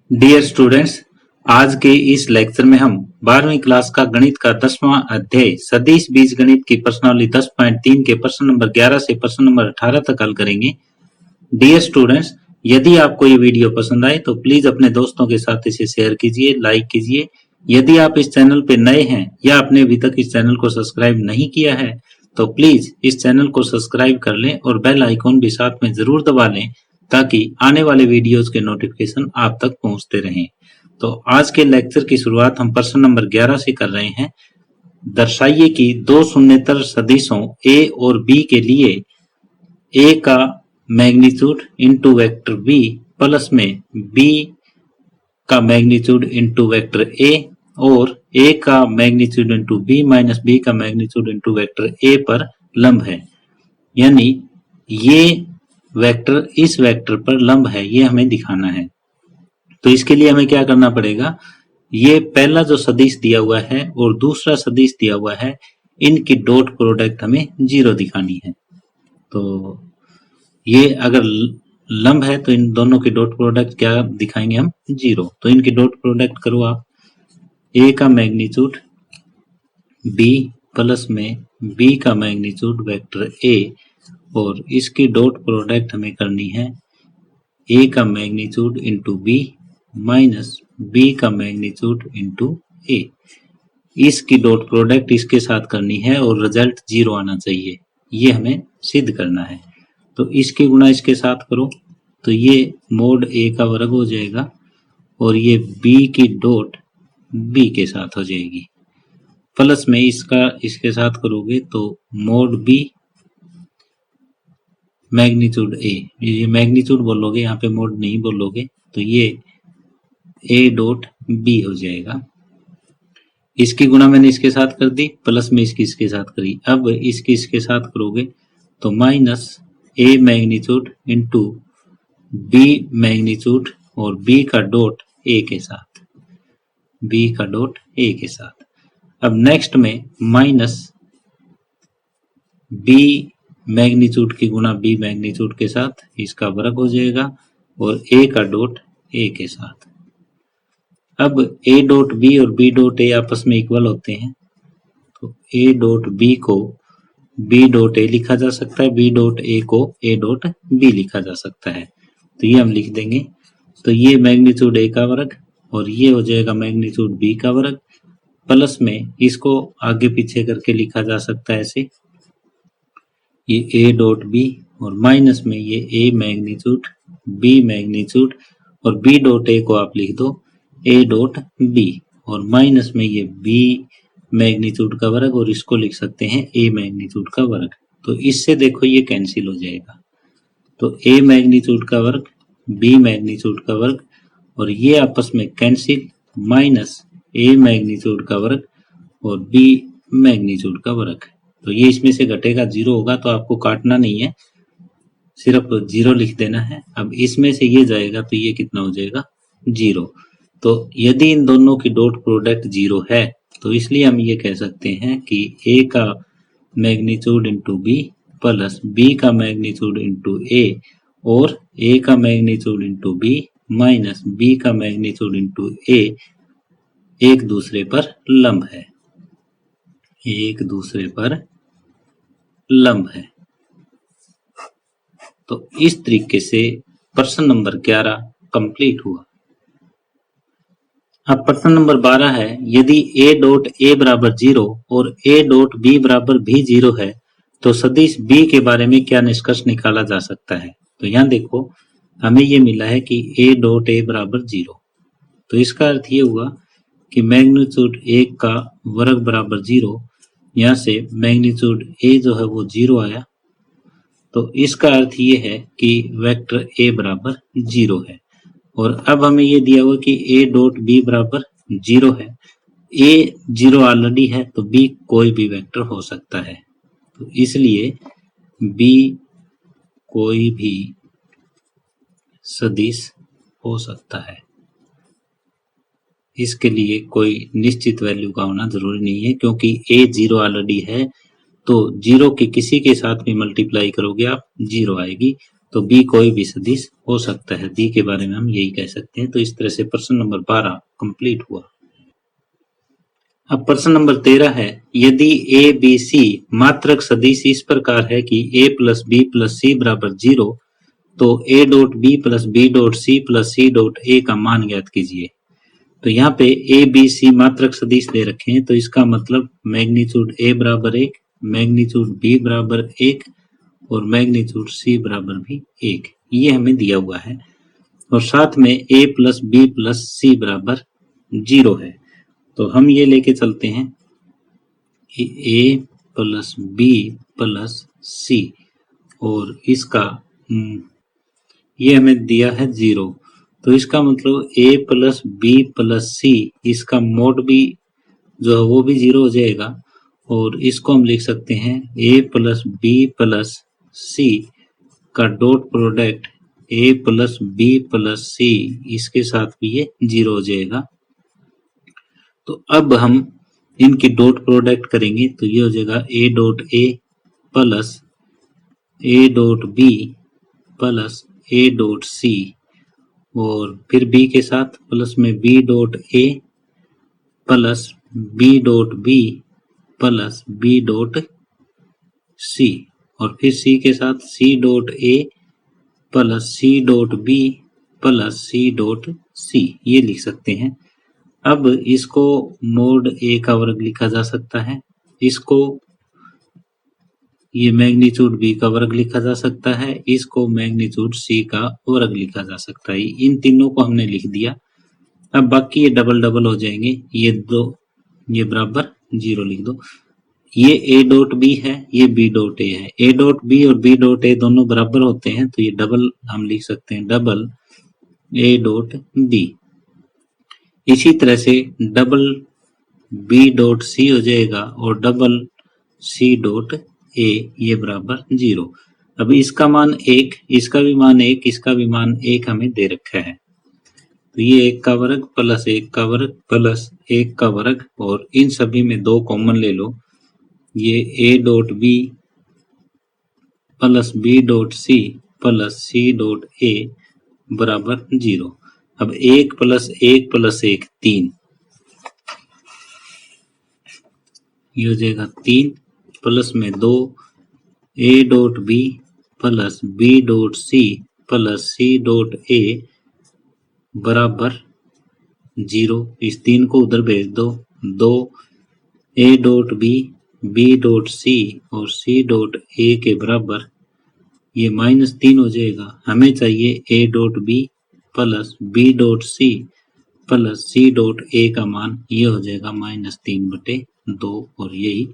Dear students, आज के इस लेक्चर में हम 12वीं क्लास का गणित का 10वां अध्याय सदिश बीजगणित की प्रश्नावली 10.3 के प्रश्न नंबर 11 से प्रश्न नंबर 18 तक हल करेंगे। डियर स्टूडेंट्स, यदि आपको ये वीडियो पसंद आए तो प्लीज अपने दोस्तों के साथ इसे शेयर कीजिए, लाइक कीजिए। यदि आप इस चैनल पे नए हैं या आपने अभी तक इस चैनल को सब्सक्राइब नहीं किया है तो प्लीज इस चैनल को सब्सक्राइब कर लें और बेल आइकॉन भी साथ में जरूर दबा लें ताकि आने वाले वीडियोस के नोटिफिकेशन आप तक पहुंचते रहें। तो आज के लेक्चर की शुरुआत हम प्रश्न नंबर 11 से कर रहे हैं। दर्शाइए कि दो शून्येतर सदिशों a और b के लिए a का magnitude into vector b plus में b का मैग्नीट्यूड इंटू वेक्टर a और a का magnitude into b minus b का मैग्नीट्यूड इंटू वेक्टर a पर लंब है। यानी ये वेक्टर इस वेक्टर पर लंब है, ये हमें दिखाना है। तो इसके लिए हमें क्या करना पड़ेगा, ये पहला जो सदिश दिया हुआ है और दूसरा सदिश दिया हुआ है, इनकी डॉट प्रोडक्ट हमें 0 दिखानी है। तो ये अगर लंब है तो इन दोनों की डॉट प्रोडक्ट क्या दिखाएंगे हम, 0। तो इनकी डॉट प्रोडक्ट करो आप, a का मैग्नीट्यूड b प्लस में b का मैग्नीट्यूड वेक्टर a और इसकी डॉट प्रोडक्ट हमें करनी है a का magnitude into b minus b का मैग्नीट्यूड इंटू a। इसकी डॉट प्रोडक्ट इसके साथ करनी है और रिजल्ट 0 आना चाहिए, ये हमें सिद्ध करना है। तो इसकी गुणा इसके साथ करो तो ये मोड a का वर्ग हो जाएगा और ये b की डॉट b के साथ हो जाएगी, प्लस में इसका इसके साथ करोगे तो मोड b मैग्नीट्यूड a, ये मैग्नीट्यूड बोलोगे, यहाँ पे मोड नहीं बोलोगे, तो ये a डॉट b हो जाएगा। इसकी गुणा मैंने इसके साथ कर दी, प्लस में इसकी इसके साथ करी। अब इसकी इसके साथ करोगे तो minus a magnitude into b magnitude और b का डॉट a के साथ, b का डॉट a के साथ। अब नेक्स्ट में माइनस b मैग्नीट्यूड की गुणा b मैग्नीट्यूड के साथ, इसका वर्ग हो जाएगा और a का डॉट a के साथ। अब a डॉट b और b डॉट a आपस में इक्वल होते हैं, तो a डॉट b को b डॉट a लिखा जा सकता है, b डॉट a को a डॉट b लिखा जा सकता है। तो ये हम लिख देंगे, तो ये मैग्नीट्यूड a का वर्ग और ये हो जाएगा मैग्नीट्यूड b का वर्ग, प्लस में इसको आगे पीछे करके लिखा जा सकता है ऐसे, ये a डॉट b और माइनस में ये a मैग्नीट्यूड b मैग्नीट्यूड और b डॉट a को आप लिख दो a डॉट b और माइनस में ये b मैग्नीट्यूड का वर्ग और इसको लिख सकते हैं a मैग्नीट्यूड का वर्ग। तो इससे देखो ये कैंसिल हो जाएगा, तो a मैग्नीट्यूड का वर्ग b मैग्नीट्यूड का वर्ग और ये आपस में कैंसिल, माइनस a मैग्नीट्यूड का वर्ग और b मैग्नीट्यूड का वर्ग। तो ये इसमें से घटेगा, 0 होगा, तो आपको काटना नहीं है, सिर्फ 0 लिख देना है। अब इसमें से ये जाएगा तो ये कितना हो जाएगा, 0। तो यदि इन दोनों की डॉट प्रोडक्ट 0 है तो इसलिए हम ये कह सकते हैं कि a का magnitude into b plus b का मैग्नीट्यूड इंटू a और a का magnitude into b minus b का मैग्नीट्यूड इंटू a एक दूसरे पर लंब है, एक दूसरे पर लंब है। तो इस तरीके से प्रश्न नंबर 11 कंप्लीट हुआ। अब प्रश्न नंबर 12 है, यदि a डॉट a बराबर 0 और a डॉट b बराबर भी 0 है तो सदिश b के बारे में क्या निष्कर्ष निकाला जा सकता है। तो यहाँ देखो हमें ये मिला है कि a डॉट a बराबर 0, तो इसका अर्थ ये हुआ कि मैग्नीट्यूड 1 का वर्ग बराबर 0, यहाँ से मैग्नीट्यूड a जो है वो 0 आया, तो इसका अर्थ ये है कि वेक्टर a बराबर 0 है। और अब हमें ये दिया हुआ कि a डॉट b बराबर 0 है, a 0 ऑलरेडी है तो b कोई भी वेक्टर हो सकता है, तो इसलिए b कोई भी सदिश हो सकता है। इसके लिए कोई निश्चित वैल्यू का होना जरूरी नहीं है, क्योंकि a 0 ऑलरेडी है तो 0 के किसी के साथ भी मल्टीप्लाई करोगे आप 0 आएगी, तो बी कोई भी सदिश हो सकता है। बी के बारे में हम यही कह सकते हैं। तो इस तरह से प्रश्न नंबर 12 कंप्लीट हुआ। अब प्रश्न नंबर 13 है, यदि ए बी सी मात्रक सदिश इस प्रकार है कि a plus B plus C बराबर 0, तो a dot B plus B dot C plus C dot A का मान ज्ञात कीजिए। तो यहाँ पे ए बी सी मात्रक सदिश दे रखे हैं, तो इसका मतलब मैग्नीट्यूड a बराबर 1, मैग्नीट्यूड b बराबर 1 और मैग्नीट्यूड c बराबर भी 1, ये हमें दिया हुआ है। और साथ में a plus B plus C बराबर 0 है। तो हम ये लेके चलते हैं a प्लस बी प्लस सी और इसका ये हमें दिया है 0, तो इसका मतलब a प्लस बी प्लस सी इसका मोड भी जो है वो भी 0 हो जाएगा। और इसको हम लिख सकते हैं a plus B plus C का dot product a plus B plus C इसके साथ भी ये 0 हो जाएगा। तो अब हम इनकी डॉट प्रोडक्ट करेंगे तो ये हो जाएगा a dot A plus a dot B plus a dot C और फिर b के साथ प्लस में b dot A plus b dot B plus b dot C और फिर c के साथ c dot A plus c dot B plus c dot C, ये लिख सकते हैं। अब इसको मोड ए का वर्ग लिखा जा सकता है, इसको ये मैग्नीट्यूड बी का वर्ग लिखा जा सकता है, इसको मैग्नीट्यूड सी का वर्ग लिखा जा सकता है। इन तीनों को हमने लिख दिया। अब बाकी ये डबल डबल हो जाएंगे, ये दो ये बराबर 0 लिख दो। ये ए डॉट बी है, ये बी डॉट ए है। ए डॉट बी और बी डॉट ए दोनों बराबर होते हैं, तो ये डबल हम लिख सकते हैं डबल ए डॉट बी। इसी तरह से डबल बी डॉट सी हो जाएगा और डबल सी डॉट ए ये बराबर 0। अब इसका मान 1, इसका भी मान 1, इसका भी मान 1 हमें दे रखा है। तो ये 1 का वर्ग प्लस 1 का वर्ग प्लस 1 का वर्ग और इन सभी में 2 कॉमन ले लो। ये A dot B plus B dot C plus C dot A बराबर 0। अब 1 प्लस 1 प्लस 1 3, ये हो जाएगा 3 प्लस में 2 A dot B plus B dot C plus C dot A बराबर 0। इस 3 को उधर भेज दो। 2 A dot B dot C और सी डॉट ए के बराबर ये -3 हो जाएगा। हमें चाहिए A dot B plus B dot C plus C dot A का मान, ये हो जाएगा -3/2 और यही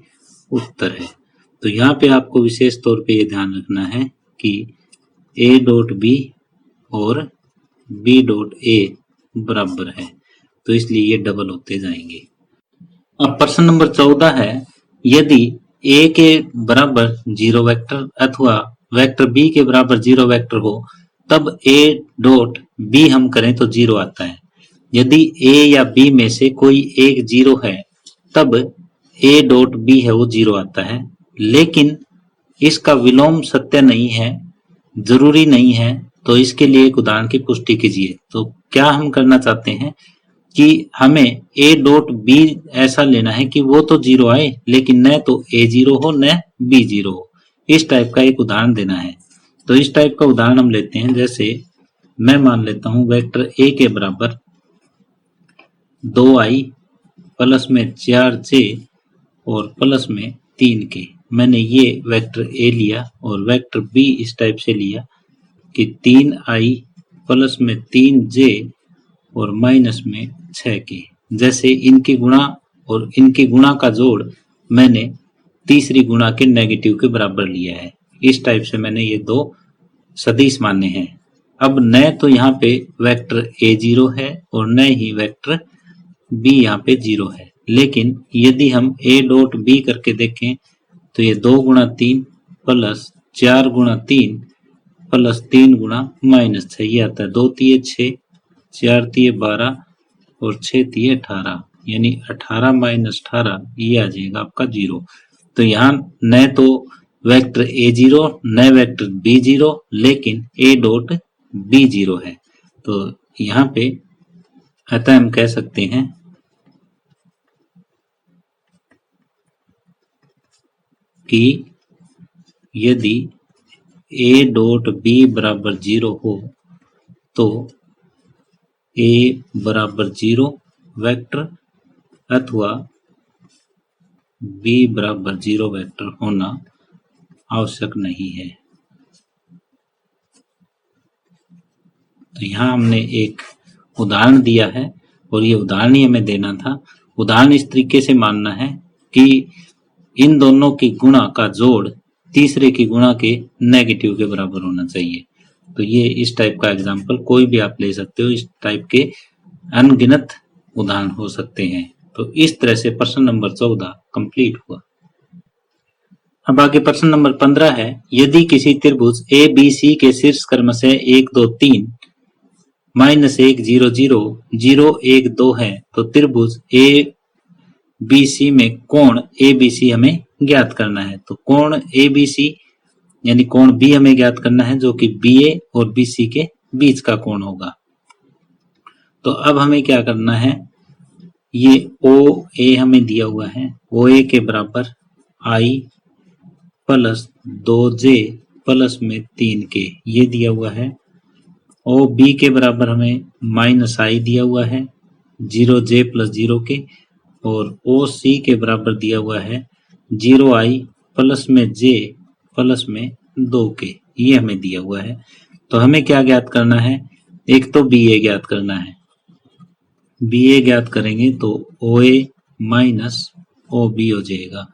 उत्तर है। तो यहाँ पे आपको विशेष तौर पे ये ध्यान रखना है कि ए डॉट बी और बी डॉट ए बराबर है, तो इसलिए ये डबल होते जाएंगे। अब प्रश्न नंबर 14 है, यदि ए के बराबर 0 वेक्टर अथवा वेक्टर बी के बराबर 0 वेक्टर हो तब ए डॉट बी हम करें तो 0 आता है। यदि ए या बी में से कोई एक 0 है तब ए डॉट बी है वो 0 आता है, लेकिन इसका विलोम सत्य नहीं है, जरूरी नहीं है। तो इसके लिए एक उदाहरण की पुष्टि कीजिए। तो क्या हम करना चाहते हैं कि हमें ए डॉट बी ऐसा लेना है कि वो तो 0 आए लेकिन न तो ए 0 हो न बी 0 हो, इस टाइप का एक उदाहरण देना है। तो इस टाइप का उदाहरण हम लेते हैं, जैसे मैं मान लेता हूं वेक्टर ए के बराबर 2i प्लस में 4j और प्लस में 3k। मैंने ये वेक्टर ए लिया और वेक्टर बी इस टाइप से लिया कि 3i प्लस में 3j और माइनस में 6k। जैसे इनकी गुणा और इनकी गुणा का जोड़ मैंने तीसरी गुणा के नेगेटिव के बराबर लिया है। इस टाइप से मैंने ये 2 सदिश माने हैं। अब न तो यहाँ पे वेक्टर ए 0 है और न ही वेक्टर बी यहाँ पे 0 है, लेकिन यदि हम ए डॉट बी करके देखें तो ये 2 गुणा 3 प्लस 4 गुणा 3 प्लस 3 गुणा -6 ये आता है। 2 तिये 6, 4 तिये 12 और 6 तिये 18, यानी 18 - 18 ये आ जाएगा आपका 0। तो यहाँ न तो वेक्टर A0 नए वेक्टर B0 लेकिन A डॉट B0 है। तो यहाँ पे अतः हम कह सकते हैं कि यदि A डॉट B बराबर 0 हो तो A बराबर 0 वेक्टर अथवा B बराबर 0 वेक्टर होना आवश्यक नहीं है। तो यहाँ हमने एक उदाहरण दिया है और ये उदाहरण ही हमें देना था। उदाहरण इस तरीके से मानना है कि इन दोनों की गुणा का जोड़ तीसरे की गुणा के नेगेटिव के बराबर होना चाहिए। तो ये इस टाइप का एग्जाम्पल कोई भी आप ले सकते हो, इस टाइप के अनगिनत उदाहरण हो सकते हैं। तो इस तरह से प्रश्न नंबर 14 कंप्लीट हुआ। अब आगे प्रश्न नंबर 15 है, यदि किसी त्रिभुज ए बी सी के शीर्ष क्रमशः 1 2 3 -1 0 0 0 1 2 है तो त्रिभुज ए बी सी में कोण ए बी सी हमें ज्ञात करना है। तो कोण ए बी सी यानी कोण बी हमें ज्ञात करना है जो कि बी ए और बी सी के बीच का कोण होगा। तो अब हमें क्या करना है, ये ओ ए हमें दिया हुआ है, ओ ए के बराबर आई प्लस 2j प्लस में 3k ये दिया हुआ है। ओ बी के बराबर हमें माइनस आई दिया हुआ है 0j प्लस 0k और ओ सी के बराबर दिया हुआ है 0i प्लस में j प्लस में 2k ये हमें दिया हुआ है। तो हमें क्या ज्ञात करना है, एक तो बी ए ज्ञात करना है। बी ए ज्ञात करेंगे तो ओ ए माइनस ओ बी हो जाएगा।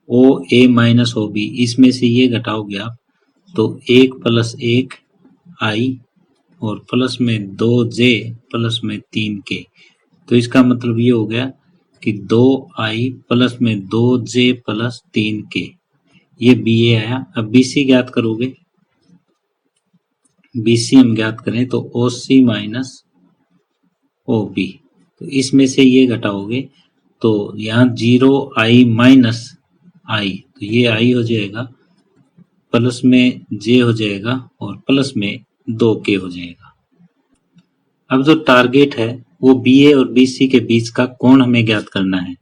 ओ ए माइनस ओ बी इसमें से ये घटाओगे आप तो 1 प्लस 1 आई और प्लस में 2j प्लस में 3k। तो इसका मतलब ये हो गया कि 2i प्लस में 2j प्लस 3k ये बी ए आया। अब बी सी ज्ञात करोगे, बी सी हम ज्ञात करें तो ओ सी माइनस ओ बी, तो इसमें से ये घटाओगे तो यहाँ 0i माइनस आई तो ये आई हो जाएगा प्लस में जे हो जाएगा और प्लस में 2k हो जाएगा। अब जो टारगेट है वो बी ए और बी सी के बीच का कोण हमें ज्ञात करना है।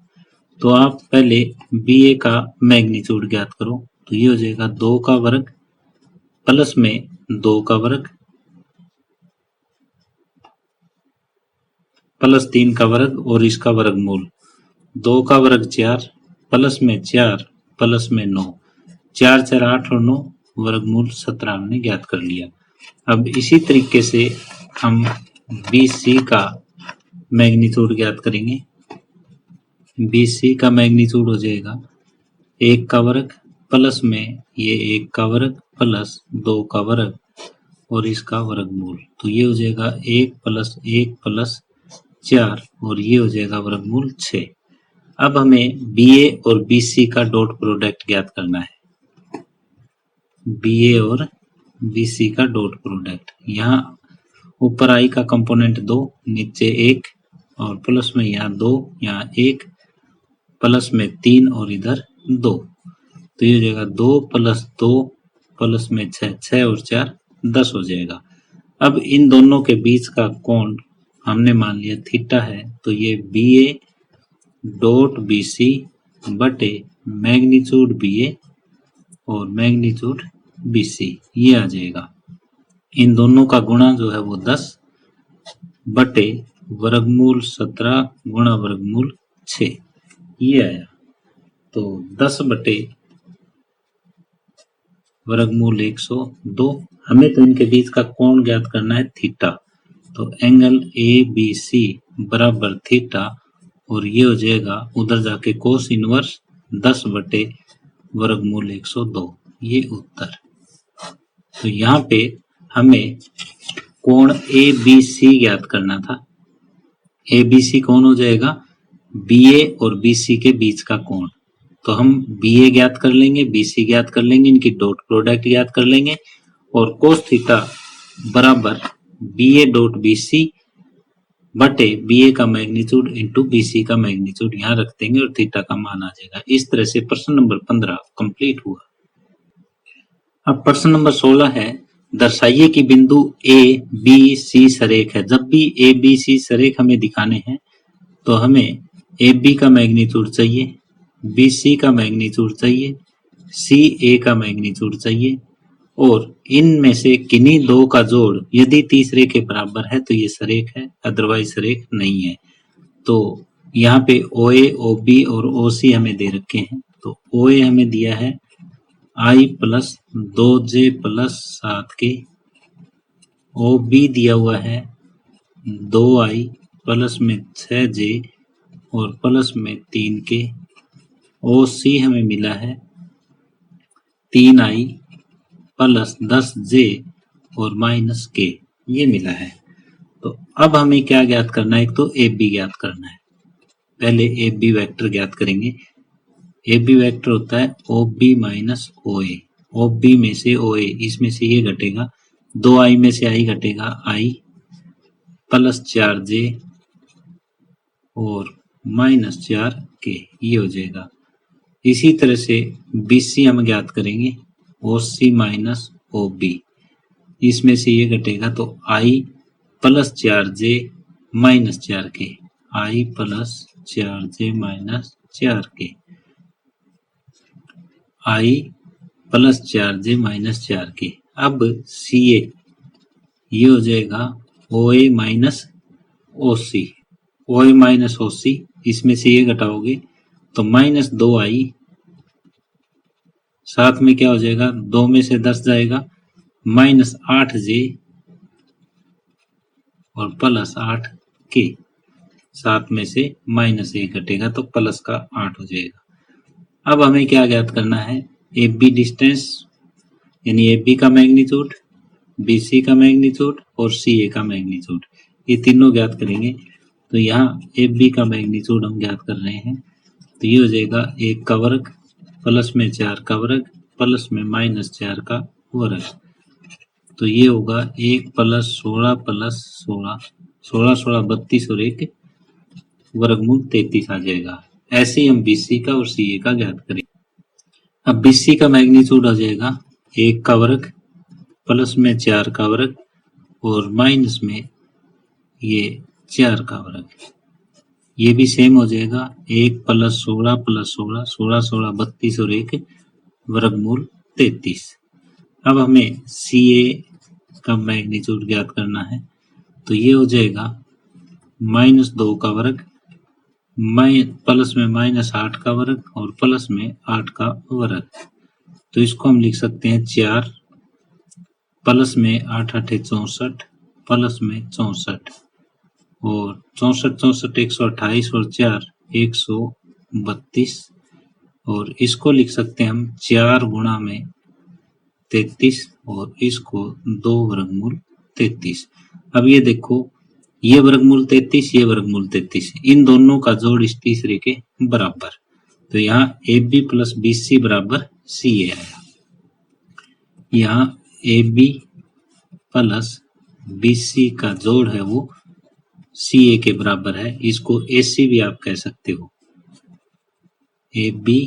तो आप पहले बी ए का मैग्नीट्यूड ज्ञात करो तो ये हो जाएगा 2 का वर्ग प्लस में 2 का वर्ग प्लस 3 का वर्ग और इसका वर्गमूल 2 का वर्ग 4 प्लस में 4 प्लस में 9 4 4 8 और 9 वर्गमूल 17 हमने ज्ञात कर लिया। अब इसी तरीके से हम बी सी का मैग्नीट्यूड ज्ञात करेंगे। बी सी का मैग्नीट्यूड हो जाएगा 1 का वर्ग प्लस में ये 1 का वर्ग प्लस 2 का वर्ग और इसका वर्गमूल, तो ये हो जाएगा 1 प्लस 1 प्लस 4 और ये हो जाएगा वर्गमूल 6। अब हमें बी ए और बी सी का डॉट प्रोडक्ट ज्ञात करना है। बी ए और बी सी का डॉट प्रोडक्ट, यहाँ ऊपर आई का कंपोनेंट 2 नीचे 1 और प्लस में यहाँ 2 यहाँ 1 प्लस में 3 और इधर 2, तो ये हो जाएगा 2 प्लस 2 प्लस में 6 6 और 4 10 हो जाएगा। अब इन दोनों के बीच का कोण हमने मान लिया थीटा है, तो ये B A dot B C बटे मैग्नीट्यूड बी ए और मैग्नीट्यूड बी सी ये आ जाएगा। इन दोनों का गुणा जो है वो 10 बटे वर्गमूल 17 गुणा वर्गमूल 6 ये आया। तो 10 बटे वर्गमूल 102। हमें तो इनके बीच का कोण ज्ञात करना है थीटा, तो एंगल ए बी सी बराबर थीटा और ये हो जाएगा उधर जाके कोस इनवर्स 10 बटे वर्गमूल 102 ये उत्तर। तो यहाँ पे हमें कोण ए बी सी ज्ञात करना था। ए बी सी कौन हो जाएगा, बी ए और बी सी के बीच का कोण। तो हम बी ए ज्ञात कर लेंगे, बी सी ज्ञात कर लेंगे, इनकी डॉट प्रोडक्ट ज्ञात कर लेंगे और कोस थीटा बराबर B A dot B C बटे बी ए का मैग्नीट्यूड इंटू बी सी का मैग्नीट्यूड यहाँ रख देंगे और थीटा का मान आ जाएगा। इस तरह से प्रश्न नंबर 15 कंप्लीट हुआ। अब प्रश्न नंबर 16 है, दर्शाइए कि बिंदु ए बी सी सरेख है। जब भी ए बी सी सरेख हमें दिखाने हैं तो हमें ए बी का मैग्नीट्यूड चाहिए, बी सी का मैग्नीट्यूड चाहिए, सी ए का मैग्नीट्यूड चाहिए और इनमें से किन्हीं दो का जोड़ यदि तीसरे के बराबर है तो ये सरेख है, अदरवाइज सरेख नहीं है। तो यहाँ पे ओ ए, ओ बी और ओ सी हमें दे रखे हैं। तो ओ ए हमें दिया है I plus 2J plus 7K, O B दिया हुआ है 2I प्लस में 6J और प्लस में 3K, ओ सी हमें मिला है 3I प्लस 10J और माइनस K, ये मिला है। तो अब हमें क्या ज्ञात करना है, एक तो ए बी ज्ञात करना है। पहले ए बी वेक्टर ज्ञात करेंगे। ए बी वेक्टर होता है ओ बी माइनस ओ ए, ओ बी में से ओ ए, इसमें से ये घटेगा, 2I में से I घटेगा I प्लस 4J और माइनस 4K, ये हो जाएगा। इसी तरह से बी सी हम ज्ञात करेंगे, ओ सी माइनस ओ बी, इसमें से ये घटेगा तो I plus 4J minus 4K, I plus 4J minus 4K, I plus 4J minus 4K। अब सी ए, ये हो जाएगा ओ ए माइनस ओ सी, ओ ए माइनस ओ सी, इसमें से ये घटाओगे तो माइनस 2I, साथ में क्या हो जाएगा, 2 में से 10 जाएगा, माइनस 8J और प्लस 8K, 7 में से माइनस 1 घटेगा तो प्लस का 8 हो जाएगा। अब हमें क्या ज्ञात करना है, ए बी डिस्टेंस यानी ए बी का मैग्नीट्यूड, बी सी का मैग्नीट्यूड और सी ए का मैग्नीट्यूड, ये तीनों ज्ञात करेंगे। तो यहाँ ए बी का मैग्नीट्यूड हम ज्ञात कर रहे हैं, तो ये हो जाएगा 1 का वर्ग प्लस में 4 का वर्ग प्लस में माइनस 4 का वर्ग, तो ये होगा 1 प्लस 16 प्लस 16, 16 16 32 और 1 वर्गमूल 33 आ जाएगा। ऐसे ही हम बी सी का और सी ए का ज्ञात करेंगे। अब बी सी का मैग्नीट्यूड आ जाएगा 1 का वर्ग प्लस में 4 का वर्ग और माइनस में ये 4 का वर्ग, ये भी सेम हो जाएगा 1 प्लस 16 प्लस 16, 16 16 32 और 1 वर्गमूल 33। अब हमें सी ए का मैग्नीट्यूड ज्ञात करना है, तो ये हो जाएगा माइनस 2 का वर्ग प्लस में माइनस 8 का वर्ग और प्लस में 8 का वर्ग, तो इसको हम लिख सकते हैं 4 प्लस में 8 8 64 प्लस में 64 और 64 64 128 और 4 132 और इसको लिख सकते हैं हम 4 गुणा में 33 और इसको 2 वर्गमूल 33। अब ये देखो, ये वर्गमूल 33, ये वर्गमूल 33, इन दोनों का जोड़ इस तीसरे के बराबर, तो यहाँ A B plus B C बराबर सी ए आया। यहाँ A B plus B C का जोड़ है वो सी ए के बराबर है, इसको ए सी भी आप कह सकते हो। A B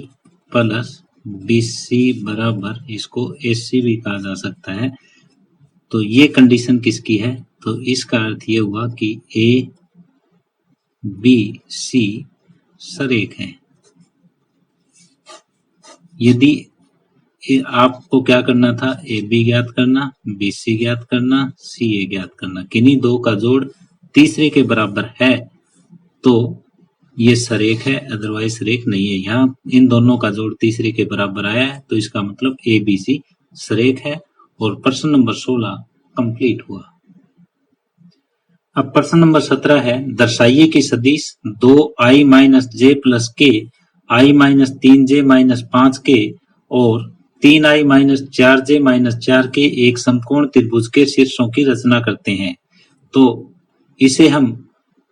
plus B C बराबर, इसको ए सी भी कहा जा सकता है। तो ये कंडीशन किसकी है, तो इसका अर्थ ये हुआ कि ए बी सी सरेख है। यदि आपको क्या करना था, ए बी ज्ञात करना, बी सी ज्ञात करना, सी ए ज्ञात करना, किन्हीं दो का जोड़ तीसरे के बराबर है तो ये सरेख है, अदरवाइज सरेख नहीं है। यहाँ इन दोनों का जोड़ तीसरे के बराबर आया है तो इसका मतलब ए बी सी सरेख है और प्रश्न नंबर 16 कंप्लीट हुआ। अब प्रश्न नंबर 17 है, दर्शाइए कि सदिश 2i माइनस जे प्लस के, i minus 3j minus 5k और 3i minus 4j minus 4k एक समकोण त्रिभुज के शीर्षों की रचना करते हैं। तो इसे हम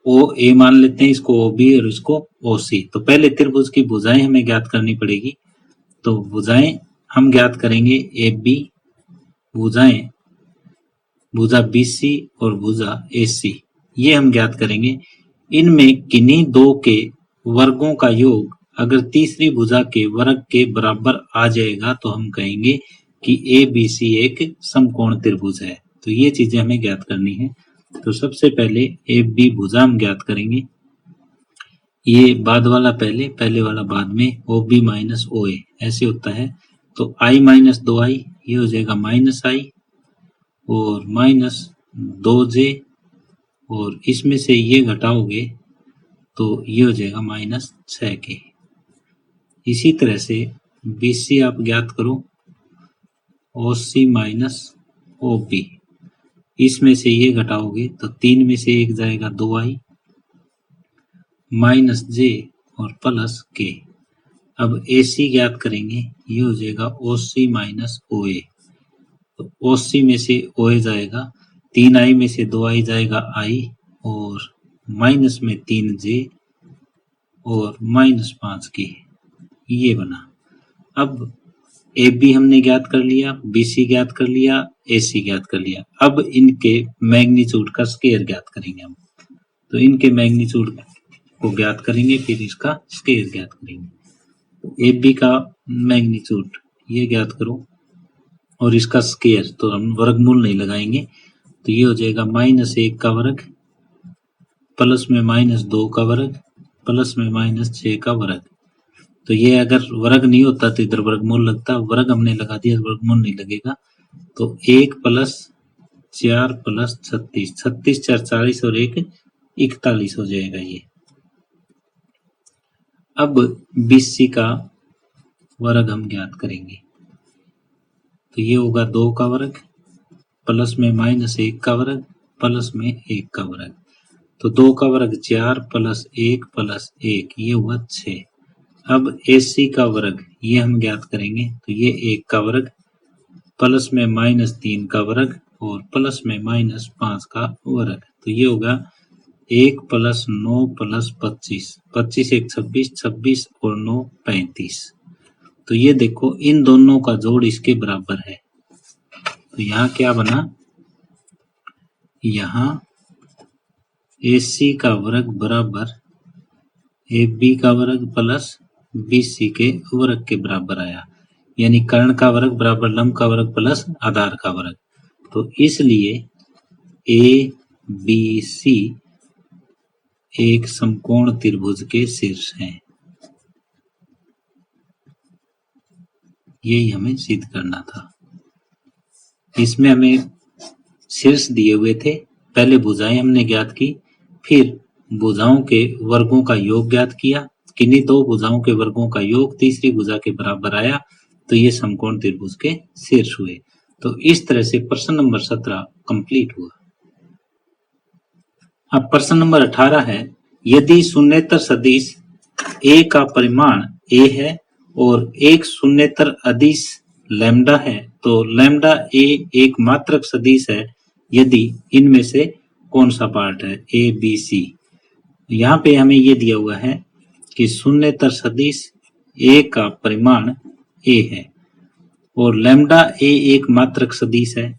ओ ए मान लेते हैं, इसको ओ बी और इसको ओ सी। तो पहले त्रिभुज की भुजाएं हमें ज्ञात करनी पड़ेगी, तो भुजाएं हम ज्ञात करेंगे ए बी, भुजाएं भुजा बी सी और भुजा ए सी, ये हम ज्ञात करेंगे। इनमें किन्हीं दो के वर्गों का योग अगर तीसरी भुजा के वर्ग के बराबर आ जाएगा तो हम कहेंगे कि ए बी सी एक समकोण त्रिभुज है। तो ये चीजें हमें ज्ञात करनी है। तो सबसे पहले ए बी भुजा हम ज्ञात करेंगे। ये बाद वाला पहले, पहले वाला बाद में, ओ बी माइनस ओ ए ऐसे होता है। तो आई माइनस 2i ये हो जाएगा माइनस आई और माइनस 2j और इसमें से ये घटाओगे तो ये हो जाएगा माइनस 6k। इसी तरह से BC आप ज्ञात करो, OC माइनस OB, इसमें से ये घटाओगे तो 3 में से 1 जाएगा 2i माइनस j और प्लस k। अब AC ज्ञात करेंगे, ये हो जाएगा OC माइनस OA। तो OC में से OA जाएगा, 3i में से 2i जाएगा i और माइनस में 3j और माइनस 5k, ये बना। अब AB हमने ज्ञात कर लिया, BC ज्ञात कर लिया, AC ज्ञात कर लिया। अब इनके मैग्नीट्यूड का स्क्वायर ज्ञात करेंगे हम। तो इनके मैग्नीट्यूड को ज्ञात करेंगे, फिर इसका स्क्वायर ज्ञात करेंगे। तो AB का मैग्नीट्यूड ये ज्ञात करो और इसका स्क्वायर, तो हम वर्गमूल नहीं लगाएंगे। तो ये हो जाएगा -1 का वर्ग प्लस में -2 का वर्ग प्लस में -6 का वर्ग। तो ये अगर वर्ग नहीं होता तो इधर वर्गमूल लगता, वर्ग हमने लगा दिया, वर्गमूल नहीं लगेगा। तो 1 + 4 + 36, 36 × 4 = 40 और 1 41 हो जाएगा ये। अब BC का वर्ग हम ज्ञात करेंगे। तो ये होगा 2 का वर्ग प्लस में -1 का वर्ग प्लस में 1 का वर्ग। तो 2 का वर्ग 4 + 1 + 1 ये हुआ 6। अब AC का वर्ग ये हम ज्ञात करेंगे। तो ये 1 का वर्ग प्लस में -3 का वर्ग और प्लस में -5 का वर्ग। तो ये होगा 1 + 9 + 25, 25 × 1 = 26, 26 और 9 = 35। तो ये देखो इन दोनों का जोड़ इसके बराबर है। तो यहाँ क्या बना, यहाँ AC का वर्ग बराबर AB का वर्ग प्लस BC के वर्ग के बराबर आया, यानी कर्ण का वर्ग बराबर लंब का वर्ग प्लस आधार का वर्ग। तो इसलिए ABC एक समकोण त्रिभुज के शीर्ष हैं। यही हमें सिद्ध करना था। इसमें हमें शीर्ष दिए हुए थे, पहले भुजाएं हमने ज्ञात की, फिर भुजाओं के वर्गों का योग ज्ञात किया, किन्हीं दो भुजाओं के वर्गों का योग तीसरी भुजा के बराबर आया, तो ये समकोण त्रिभुज के शीर्ष हुए। तो इस तरह से प्रश्न नंबर 17 कंप्लीट हुआ। अब प्रश्न नंबर 18 है, यदि शून्येतर सदिश A का परिमाण A है और एक शून्येतर अदिश लैम्डा है, तो लैम्डा A एक मात्रक सदिश है यदि इनमें से कौन सा पार्ट है, A, B, C। यहाँ पे हमें ये दिया हुआ है कि शून्येतर सदिश A का परिमाण A है और लैम्डा A एक मात्रक सदिश है।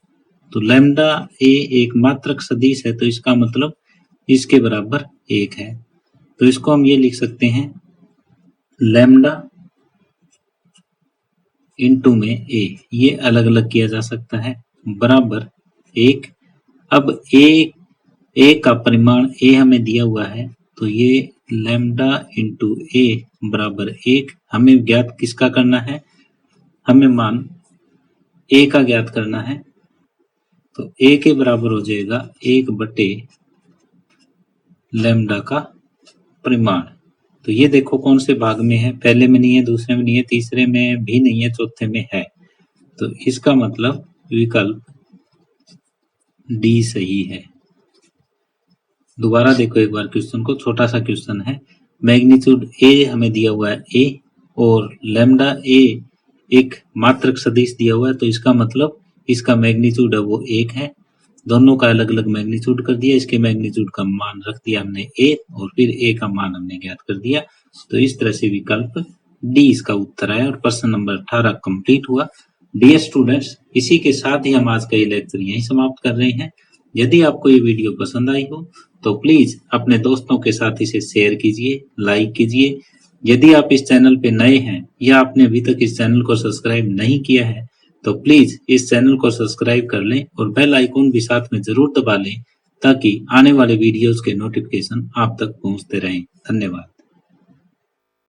तो लैम्डा A एक मात्रक सदिश है, तो इसका मतलब इसके बराबर 1 है। तो इसको हम ये लिख सकते हैं, लैम्डा इंटू में A, ये अलग अलग किया जा सकता है, बराबर 1। अब A का परिमाण A हमें दिया हुआ है, तो ये लैम्डा इंटू A बराबर 1। हमें ज्ञात किसका करना है, हमें मान A का ज्ञात करना है। तो A के बराबर हो जाएगा 1/, लैम्डा का परिमाण। तो ये देखो कौन से भाग में है, पहले में नहीं है, दूसरे में नहीं है, तीसरे में भी नहीं है, चौथे में है। तो इसका मतलब विकल्प D सही है। दोबारा देखो एक बार क्वेश्चन को, छोटा सा क्वेश्चन है। मैग्नीट्यूड A हमें दिया हुआ है A और लैम्डा A एक मात्रक सदिश दिया हुआ है, तो इसका मतलब इसका मैग्नीट्यूड है वो 1 है। दोनों का अलग अलग मैग्नीट्यूड कर दिया, इसके मैग्नीट्यूड का मान रख दिया हमने A और फिर A का मान हमने ज्ञात कर दिया। तो इस तरह से विकल्प D इसका उत्तर आया और प्रश्न नंबर 18 कंप्लीट हुआ। डियर स्टूडेंट्स, इसी के साथ ही हम आज का ये लेक्चर यहीं समाप्त कर रहे हैं। यदि आपको ये वीडियो पसंद आई हो तो प्लीज अपने दोस्तों के साथ इसे शेयर कीजिए, लाइक कीजिए। यदि आप इस चैनल पे नए हैं या आपने अभी तक इस चैनल को सब्सक्राइब नहीं किया है तो प्लीज इस चैनल को सब्सक्राइब कर लें और बेल आइकॉन भी साथ में जरूर दबा लें ताकि आने वाले वीडियोस के नोटिफिकेशन आप तक पहुंचते रहें। धन्यवाद।